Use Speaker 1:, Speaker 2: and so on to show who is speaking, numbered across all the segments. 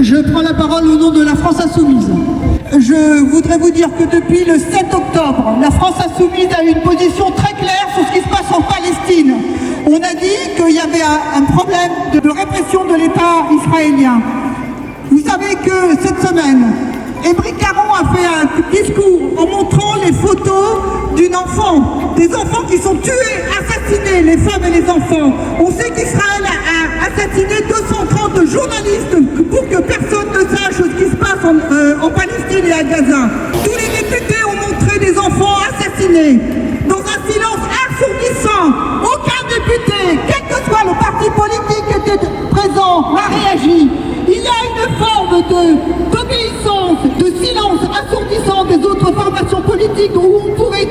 Speaker 1: Je prends la parole au nom de la France Insoumise. Je voudrais vous dire que depuis le 7 octobre, la France Insoumise a eu une position très claire sur ce qui se passe en Palestine. On a dit qu'il y avait un problème de répression de l'État israélien. Vous savez que cette semaine, Ébry Caron a fait un discours en montrant les photos d'une enfant, des enfants qui sont tués, assassinés, les femmes et les enfants. On sait qu'Israël a assassiné 230 journalistes pour que personne ne sache ce qui se passe en Palestine et à Gaza. Tous les députés ont montré des enfants assassinés. Dans un silence assourdissant, aucun député, quel que soit le parti politique qui était présent, n'a réagi. Il y a une forme d'obéissance, de silence assourdissant des autres formations politiques où on pourrait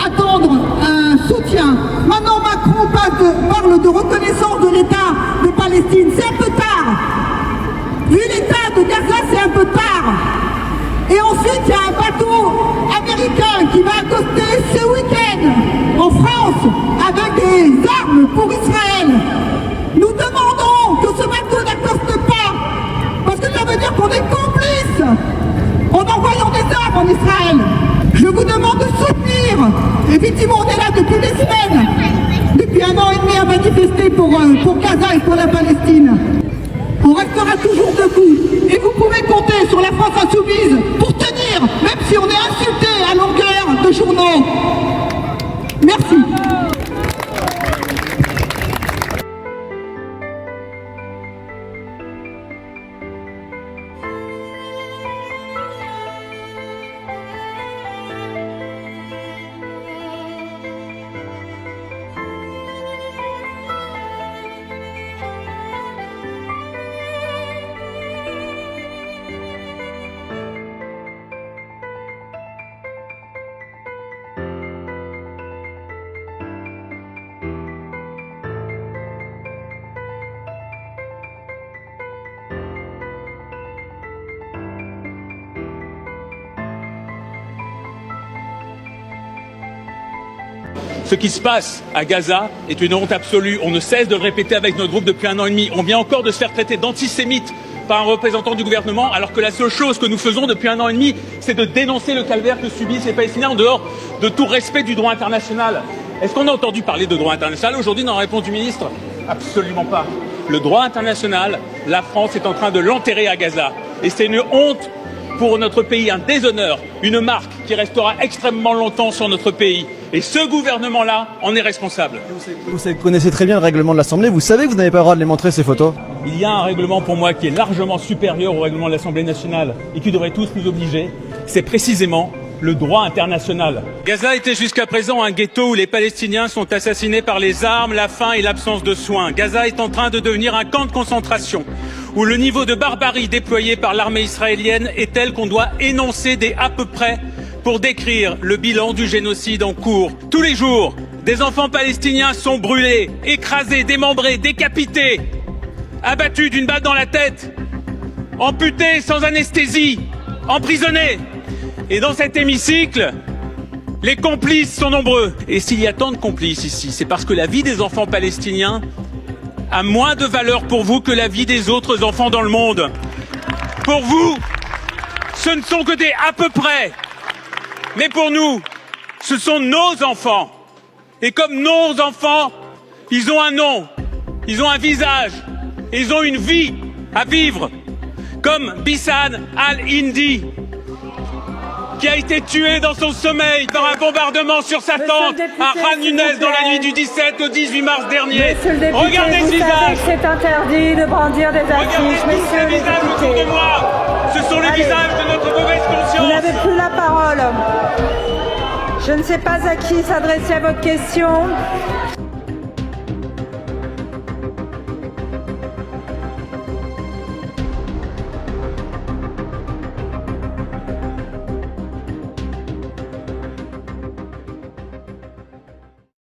Speaker 1: attendre un soutien. Maintenant, Macron parle de reconnaissance de l'État de Palestine. C'est un peu tard. Vu l'état de Gaza, c'est un peu tard. Et ensuite, il y a un bateau américain qui va accoster ce week-end en France avec des armes pour Israël. Nous demandons que ce bateau n'accoste pas, parce que ça veut dire qu'on est complice en envoyant des armes en Israël. Je vous demande de soutenir. Effectivement, on est là depuis des semaines, depuis 1 an et demi à manifester pour Gaza et pour la Palestine. On restera toujours debout. Et vous pouvez compter sur la France Insoumise pour tenir, même si on est insulté à longueur de journée. Merci.
Speaker 2: Ce qui se passe à Gaza est une honte absolue. On ne cesse de le répéter avec notre groupe depuis 1 an et demi. On vient encore de se faire traiter d'antisémite par un représentant du gouvernement, alors que la seule chose que nous faisons depuis 1 an et demi, c'est de dénoncer le calvaire que subissent les Palestiniens en dehors de tout respect du droit international. Est-ce qu'on a entendu parler de droit international aujourd'hui dans la réponse du ministre? Absolument pas. Le droit international, la France est en train de l'enterrer à Gaza. Et c'est une honte pour notre pays, un déshonneur, une marque qui restera extrêmement longtemps sur notre pays. Et ce gouvernement-là en est responsable.
Speaker 3: Vous connaissez très bien le règlement de l'Assemblée, vous savez que vous n'avez pas le droit de les montrer, ces photos?
Speaker 2: Il y a un règlement pour moi qui est largement supérieur au règlement de l'Assemblée nationale et qui devrait tous nous obliger. C'est précisément le droit international. Gaza était jusqu'à présent un ghetto où les Palestiniens sont assassinés par les armes, la faim et l'absence de soins. Gaza est en train de devenir un camp de concentration où le niveau de barbarie déployé par l'armée israélienne est tel qu'on doit énoncer des à peu près pour décrire le bilan du génocide en cours. Tous les jours, des enfants palestiniens sont brûlés, écrasés, démembrés, décapités, abattus d'une balle dans la tête, amputés sans anesthésie, emprisonnés. Et dans cet hémicycle, les complices sont nombreux. Et s'il y a tant de complices ici, c'est parce que la vie des enfants palestiniens a moins de valeur pour vous que la vie des autres enfants dans le monde. Pour vous, ce ne sont que des à peu près. Mais pour nous, ce sont nos enfants. Et comme nos enfants, ils ont un nom, ils ont un visage, et ils ont une vie à vivre. Comme Bissane Al-Hindi, qui a été tué dans son sommeil par un bombardement sur sa tente à Khan Younes dans la nuit du 17 au 18 mars dernier. Regardez ce visage.
Speaker 4: C'est interdit de brandir des affiches.
Speaker 2: Regardez tous ces visages autour de moi. Ce sont les visages de notre mauvaise conscience.
Speaker 4: Vous n'avez plus la parole. Je ne sais pas à qui s'adresser à votre question.